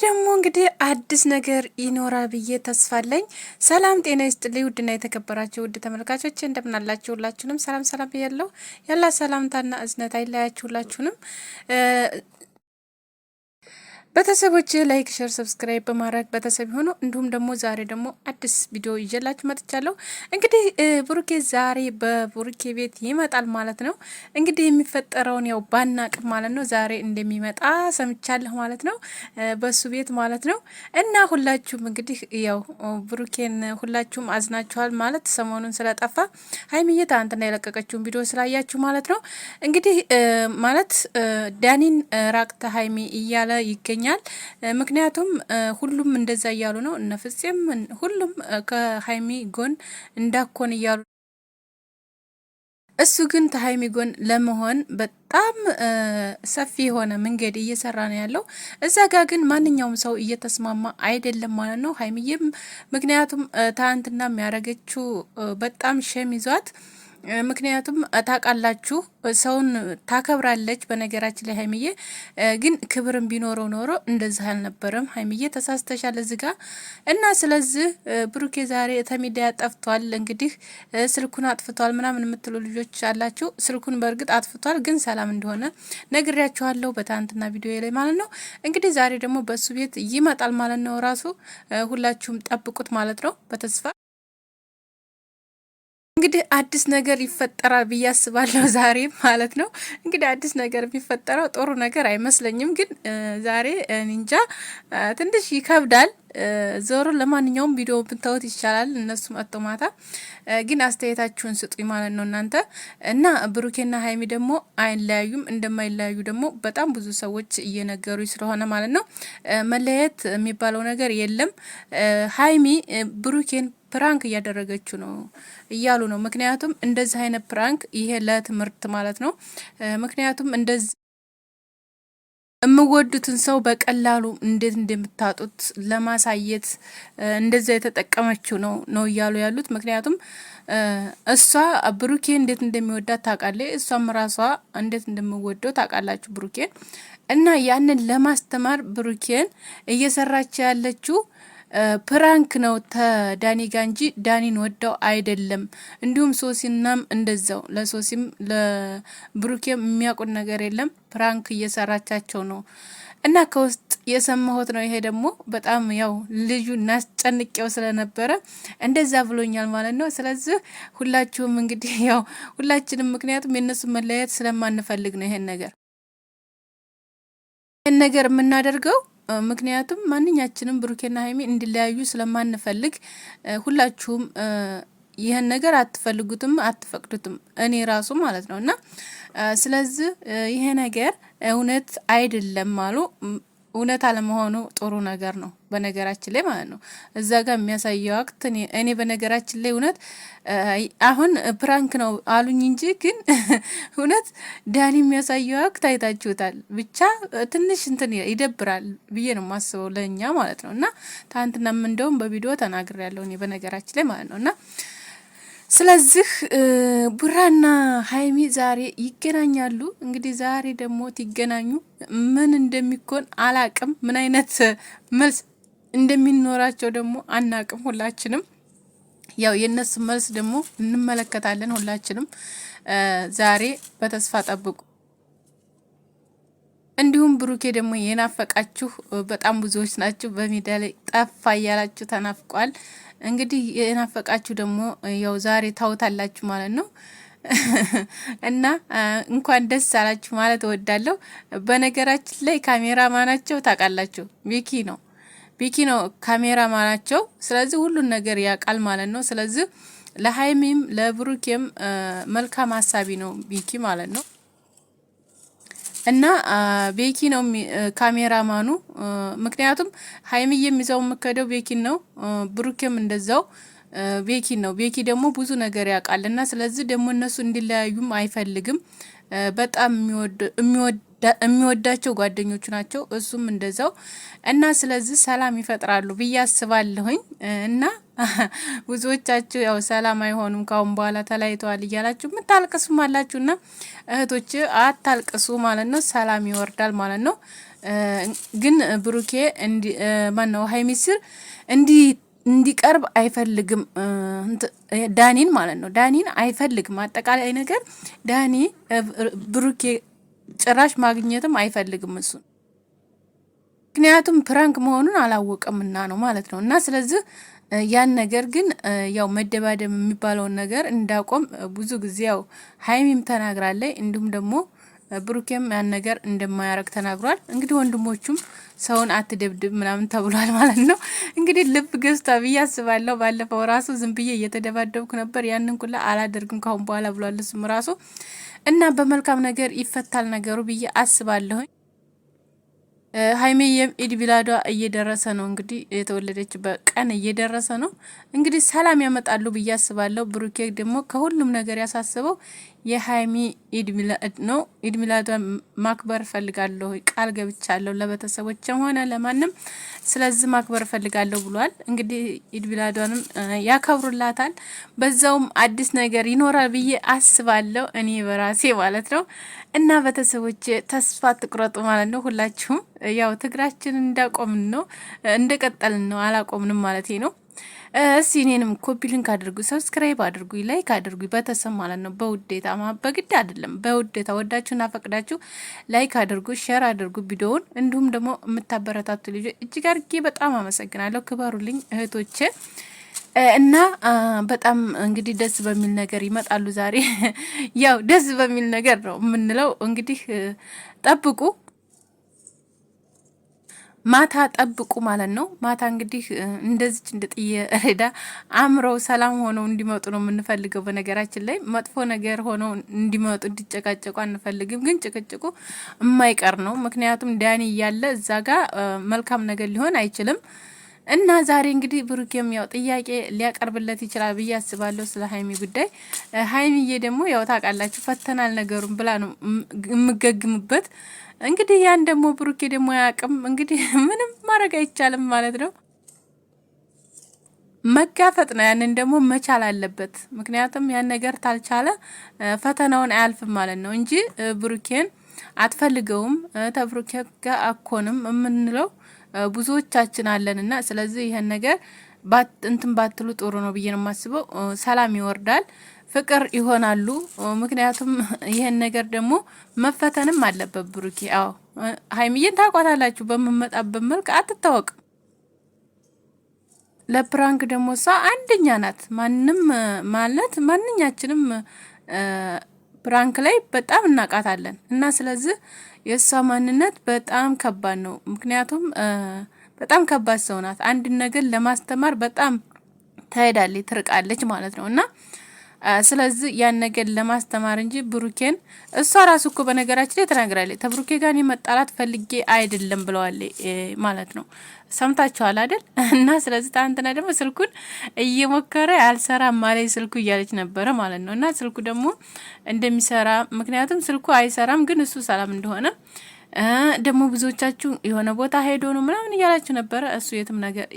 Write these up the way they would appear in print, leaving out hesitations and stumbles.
ደግሞ እንግዲህ አዲስ ነገር ይኖራል ብዬ ተስፋ አለኝ። ሰላም ጤና ይስጥልኝ ውድና የተከበራችሁ ውድ ተመልካቾች እንደምን አላችሁ? ሁላችሁንም ሰላም ሰላም ብያለሁ። ያላ ሰላምታና እዝነት አይለያችሁ ሁላችሁንም። ቤተሰቦች ላይክ ሼር ሰብስክራይብ በማድረግ ቤተሰብ ሆኖ እንዲሁም ደግሞ ዛሬ ደግሞ አዲስ ቪዲዮ ይዤላችሁ መጥቻለሁ። እንግዲህ ብሩኬ ዛሬ በብሩኬ ቤት ይመጣል ማለት ነው። እንግዲህ የሚፈጠረውን ያው ባናቅም ማለት ነው ዛሬ እንደሚመጣ ሰምቻለሁ ማለት ነው፣ በሱ ቤት ማለት ነው። እና ሁላችሁም እንግዲህ ያው ብሩኬን ሁላችሁም አዝናችኋል ማለት ሰሞኑን ስለጠፋ ሀይሚዬ ትናንትና የለቀቀችውን ቪዲዮ ስላያችሁ ማለት ነው። እንግዲህ ማለት ዳኒን ራቅተ ሀይሚ እያለ ይገኛል። ምክንያቱም ሁሉም እንደዛ እያሉ ነው። እነ ፍፄም ሁሉም ከሀይሚ ጎን እንዳኮን እያሉ፣ እሱ ግን ከሀይሚ ጎን ለመሆን በጣም ሰፊ የሆነ መንገድ እየሰራ ነው ያለው። እዛ ጋር ግን ማንኛውም ሰው እየተስማማ አይደለም ማለት ነው። ሀይሚዬም ምክንያቱም ትናንትና የሚያደርገችው በጣም ሸም ይዟት፣ ምክንያቱም ታውቃላችሁ ሰውን ታከብራለች። በነገራችን ላይ ሀይሚዬ ግን ክብርን ቢኖረው ኖሮ እንደዚህ አልነበረም። ሀይሚዬ ተሳስተሻል እዚህ ጋር እና ስለዚህ ብሩኬ ዛሬ ተሚዲያ ጠፍቷል። እንግዲህ ስልኩን አጥፍቷል ምናምን የምትሉ ልጆች አላችሁ። ስልኩን በእርግጥ አጥፍቷል፣ ግን ሰላም እንደሆነ ነግሬያችኋለሁ በትናንትና ቪዲዮ ላይ ማለት ነው። እንግዲህ ዛሬ ደግሞ በሱ ቤት ይመጣል ማለት ነው። ራሱ ሁላችሁም ጠብቁት ማለት ነው በተስፋ እንግዲህ አዲስ ነገር ይፈጠራል ብዬ አስባለሁ ዛሬ ማለት ነው። እንግዲህ አዲስ ነገር የሚፈጠረው ጥሩ ነገር አይመስለኝም፣ ግን ዛሬ እንጃ ትንሽ ይከብዳል። ዞሮ ለማንኛውም ቪዲዮ ብታዩት ይቻላል። እነሱ መጥተው ማታ ግን አስተያየታችሁን ስጡኝ ማለት ነው እናንተ እና ብሩኬና ሀይሚ ደግሞ አይለያዩም። እንደማይለያዩ ደግሞ በጣም ብዙ ሰዎች እየነገሩኝ ስለሆነ ማለት ነው። መለያየት የሚባለው ነገር የለም። ሀይሚ ብሩኬን ፕራንክ እያደረገችው ነው እያሉ ነው። ምክንያቱም እንደዚህ አይነት ፕራንክ ይሄ ለትምህርት ማለት ነው። ምክንያቱም እንደዚህ የምወዱትን ሰው በቀላሉ እንዴት እንደምታጡት ለማሳየት እንደዛ የተጠቀመችው ነው እያሉ ያሉት። ምክንያቱም እሷ ብሩኬ እንዴት እንደሚወዳት ታውቃለች፣ እሷም ራሷ እንዴት እንደምወደው ታውቃላችሁ ብሩኬን። እና ያንን ለማስተማር ብሩኬን እየሰራች ያለችው ፕራንክ ነው ተዳኒ ጋ እንጂ ዳኒን ወደው አይደለም። እንዲሁም ሶሲናም እንደዛው ለሶሲም ለብሩኬም የሚያውቁት ነገር የለም። ፕራንክ እየሰራቻቸው ነው እና ከውስጥ የሰማሁት ነው። ይሄ ደግሞ በጣም ያው ልጁ ናስጨንቄው ስለነበረ እንደዛ ብሎኛል ማለት ነው። ስለዚህ ሁላችሁም እንግዲህ ያው ሁላችንም ምክንያቱም የነሱ መለያየት ስለማንፈልግ ነው ይሄን ነገር የምናደርገው። ምክንያቱም ማንኛችንም ብሩኬና ሀይሚ እንዲለያዩ ስለማንፈልግ ሁላችሁም ይህን ነገር አትፈልጉትም፣ አትፈቅዱትም፣ እኔ ራሱ ማለት ነው። እና ስለዚህ ይሄ ነገር እውነት አይደለም አሉ። እውነት አለመሆኑ ጥሩ ነገር ነው በነገራችን ላይ ማለት ነው። እዛ ጋር የሚያሳየው አክት እኔ በነገራችን ላይ እውነት አሁን ፕራንክ ነው አሉኝ እንጂ ግን እውነት ዳኒ የሚያሳየው አክት አይታችሁታል። ብቻ ትንሽ እንትን ይደብራል ብዬ ነው የማስበው ለእኛ ማለት ነው። እና ትናንትናም እንደውም በቪዲዮ ተናግሬያለሁ እኔ በነገራችን ላይ ማለት ነው። እና ስለዚህ ቡራና ሀይሚ ዛሬ ይገናኛሉ። እንግዲህ ዛሬ ደግሞ ትገናኙ ምን እንደሚኮን አላቅም። ምን አይነት መልስ እንደሚኖራቸው ደግሞ አናቅም። ሁላችንም ያው የነሱ መልስ ደግሞ እንመለከታለን። ሁላችንም ዛሬ በተስፋ ጠብቁ። እንዲሁም ብሩኬ ደግሞ የናፈቃችሁ በጣም ብዙዎች ናችሁ። በሜዳ ላይ ጠፋ እያላችሁ ተናፍቋል። እንግዲህ የናፈቃችሁ ደግሞ ያው ዛሬ ታውታላችሁ ማለት ነው። እና እንኳን ደስ አላችሁ ማለት እወዳለሁ። በነገራችን ላይ ካሜራ ማናቸው ታውቃላችሁ? ቢኪ ነው ካሜራ ማናቸው። ስለዚህ ሁሉን ነገር ያውቃል ማለት ነው። ስለዚህ ለሀይሚም ለብሩኬም መልካም ሀሳቢ ነው ቢኪ ማለት ነው። እና ቤኪ ነው ካሜራማኑ። ምክንያቱም ሀይሚዬ የሚይዘው የምከደው ቤኪን ነው፣ ብሩኬም እንደዛው ቤኪን ነው። ቤኪ ደግሞ ብዙ ነገር ያውቃልና ስለዚህ ደግሞ እነሱ እንዲለያዩም አይፈልግም። በጣም የሚወዳቸው ጓደኞቹ ናቸው፣ እሱም እንደዛው እና ስለዚህ ሰላም ይፈጥራሉ ብዬ አስባለሁኝ። እና ብዙዎቻችሁ ያው ሰላም አይሆኑም ካሁን በኋላ ተለያይተዋል እያላችሁ የምታልቅሱም አላችሁና እህቶች አታልቅሱ ማለት ነው። ሰላም ይወርዳል ማለት ነው። ግን ብሩኬ ማነው ሀይሚ ስር እንዲቀርብ አይፈልግም። ዳኒን ማለት ነው። ዳኒን አይፈልግም። አጠቃላይ ነገር ዳኒ ብሩኬ ጭራሽ ማግኘትም አይፈልግም እሱ ምክንያቱም ፕራንክ መሆኑን አላወቀምና ነው ማለት ነው። እና ስለዚህ ያን ነገር ግን ያው መደባደብ የሚባለውን ነገር እንዳቆም ብዙ ጊዜ ያው ሀይሚም ተናግራለች። እንዲሁም ደግሞ ብሩኬም ያን ነገር እንደማያረግ ተናግሯል። እንግዲህ ወንድሞቹም ሰውን አትደብድብ ምናምን ተብሏል ማለት ነው። እንግዲህ ልብ ገዝታ ብዬ አስባለሁ። ባለፈው ራሱ ዝም ብዬ እየተደባደብኩ ነበር፣ ያንን ኩላ አላደርግም ካሁን በኋላ ብሏል እሱም ራሱ እና በመልካም ነገር ይፈታል ነገሩ ብዬ አስባለሁኝ። ሀይሜየም ኢድ ቢላዷ እየደረሰ ነው። እንግዲህ የተወለደችበት ቀን እየደረሰ ነው። እንግዲህ ሰላም ያመጣሉ ብዬ አስባለሁ። ብሩኬ ደግሞ ከሁሉም ነገር ያሳስበው የሀይሚ ኢድ ሚላድ ነው። ኢድ ሚላዷን ማክበር ፈልጋለሁ፣ ቃል ገብቻለሁ ለቤተሰቦችም ሆነ ለማንም፣ ስለዚህ ማክበር ፈልጋለሁ ብሏል። እንግዲህ ኢድ ሚላዷንም ያከብሩላታል። በዛውም አዲስ ነገር ይኖራል ብዬ አስባለሁ እኔ በራሴ ማለት ነው። እና ቤተሰቦች ተስፋ ትቁረጡ ማለት ነው። ሁላችሁም ያው ትግራችን እንዳቆምን ነው እንደቀጠልን ነው፣ አላቆምንም ማለት ነው። እስቲ እኔንም ኮፒ ሊንክ አድርጉ፣ ሰብስክራይብ አድርጉ፣ ላይክ አድርጉ ቤተሰብ ማለት ነው። በውዴታ በግድ አይደለም፣ በውዴታ ወዳችሁና ፈቅዳችሁ ላይክ አድርጉ፣ ሼር አድርጉ ቪዲዮውን። እንዲሁም ደግሞ የምታበረታቱ ልጆች እጅግ አድርጌ በጣም አመሰግናለሁ። ክበሩልኝ እህቶቼ። እና በጣም እንግዲህ ደስ በሚል ነገር ይመጣሉ ዛሬ። ያው ደስ በሚል ነገር ነው የምንለው እንግዲህ ጠብቁ፣ ማታ ጠብቁ ማለት ነው። ማታ እንግዲህ እንደዚች እንደ ጥየረዳ አምረው ሰላም ሆነው እንዲመጡ ነው የምንፈልገው። በነገራችን ላይ መጥፎ ነገር ሆነው እንዲመጡ እንዲጨቃጨቁ አንፈልግም፣ ግን ጭቅጭቁ የማይቀር ነው። ምክንያቱም ዳኒ እያለ እዛ ጋር መልካም ነገር ሊሆን አይችልም። እና ዛሬ እንግዲህ ብሩኬም ያው ጥያቄ ሊያቀርብለት ይችላል ብዬ አስባለሁ ስለ ሀይሚ ጉዳይ። ሀይሚዬ ደግሞ ያው ታውቃላችሁ ፈተናል ነገሩን ብላ ነው የምገግምበት። እንግዲህ ያን ደግሞ ብሩኬ ደግሞ ያቅም እንግዲህ ምንም ማድረግ አይቻልም ማለት ነው። መጋፈጥ ነው። ያንን ደግሞ መቻል አለበት። ምክንያቱም ያን ነገር ታልቻለ ፈተናውን አያልፍም ማለት ነው እንጂ ብሩኬን አትፈልገውም ተብሩኬ ጋር አኮንም የምንለው ብዙዎቻችን አለንና ስለዚህ ይሄን ነገር እንትን ባትሉ ጥሩ ነው ብዬ ነው የማስበው። ሰላም ይወርዳል፣ ፍቅር ይሆናሉ። ምክንያቱም ይሄን ነገር ደግሞ መፈተንም አለበት ብሩኬ። አዎ ሀይሚዬን ታቋታላችሁ፣ በመመጣበት መልክ አትታወቅም። ለፕራንክ ደግሞ እሷ አንደኛ ናት። ማንም ማለት ማንኛችንም ፕራንክ ላይ በጣም እናቃታለን እና ስለዚህ የእሷ ማንነት በጣም ከባድ ነው። ምክንያቱም በጣም ከባድ ሰው ናት። አንድ ነገር ለማስተማር በጣም ትሄዳለች፣ ትርቃለች ማለት ነው እና ስለዚህ ያን ነገር ለማስተማር እንጂ ብሩኬን እሷ ራሱ እኮ በነገራችን ላይ ተናግራለች። ተብሩኬ ጋር መጣላት ፈልጌ አይደለም ብለዋለች ማለት ነው። ሰምታችኋል አይደል? እና ስለዚህ ታንተና ደግሞ ስልኩን እየሞከረ አልሰራም ማለት ስልኩ እያለች ነበረ ማለት ነው። እና ስልኩ ደግሞ እንደሚሰራ ምክንያቱም ስልኩ አይሰራም፣ ግን እሱ ሰላም እንደሆነ ደግሞ ብዙዎቻችሁ የሆነ ቦታ ሄዶ ነው ምናምን እያላችሁ ነበረ። እሱ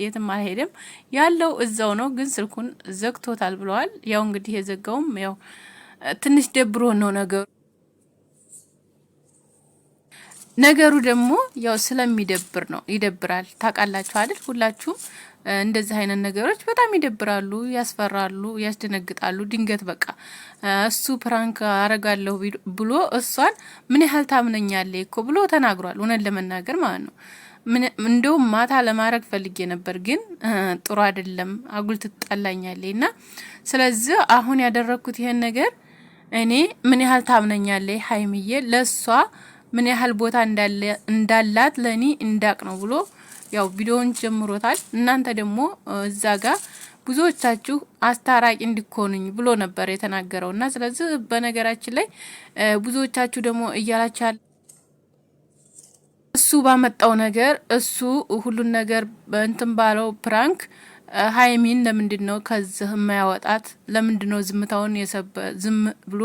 የትም አልሄደም፣ ያለው እዛው ነው፣ ግን ስልኩን ዘግቶታል ብለዋል። ያው እንግዲህ የዘጋውም ያው ትንሽ ደብሮ ነው ነገሩ ደግሞ ያው ስለሚደብር ነው። ይደብራል፣ ታውቃላችሁ አይደል? ሁላችሁም እንደዚህ አይነት ነገሮች በጣም ይደብራሉ፣ ያስፈራሉ፣ ያስደነግጣሉ። ድንገት በቃ እሱ ፕራንክ አረጋለሁ ብሎ እሷን ምን ያህል ታምነኛለህ እኮ ብሎ ተናግሯል። እውነት ለመናገር ማለት ነው። እንደውም ማታ ለማድረግ ፈልጌ ነበር፣ ግን ጥሩ አይደለም፣ አጉል ትጣላኛለህ እና ስለዚህ አሁን ያደረኩት ይሄን ነገር እኔ ምን ያህል ታምነኛለህ ሀይሚዬ ለሷ ምን ያህል ቦታ እንዳላት ለኔ እንዳቅ ነው ብሎ ያው ቪዲዮውን ጀምሮታል። እናንተ ደግሞ እዛ ጋር ብዙዎቻችሁ አስታራቂ እንዲኮኑኝ ብሎ ነበር የተናገረውና ስለዚህ በነገራችን ላይ ብዙዎቻችሁ ደግሞ እያላችሁ እሱ ባመጣው ነገር እሱ ሁሉን ነገር እንትን ባለው ፕራንክ ሀይሚን ለምንድነው ከዚህ የማያወጣት? ለምንድነው ዝምታውን ዝም ብሎ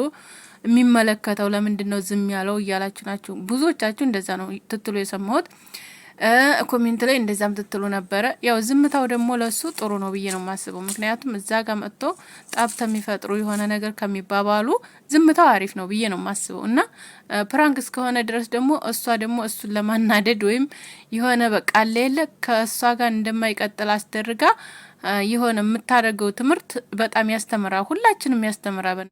የሚመለከተው? ለምንድነው ዝም ያለው እያላችሁ ናችሁ ብዙዎቻችሁ። እንደዛ ነው ትትሉ የሰማሁት። ኮሜንት ላይ እንደዛም ትትሉ ነበረ። ያው ዝምታው ደግሞ ለሱ ጥሩ ነው ብዬ ነው የማስበው። ምክንያቱም እዛ ጋር መጥቶ ጣብ ከሚፈጥሩ የሆነ ነገር ከሚባባሉ ዝምታው አሪፍ ነው ብዬ ነው የማስበው። እና ፕራንክ እስከሆነ ድረስ ደግሞ እሷ ደግሞ እሱን ለማናደድ ወይም የሆነ በቃ አለ የለ ከእሷ ጋር እንደማይቀጥል አስደርጋ የሆነ የምታደርገው ትምህርት በጣም ያስተምራል፣ ሁላችንም ያስተምራል።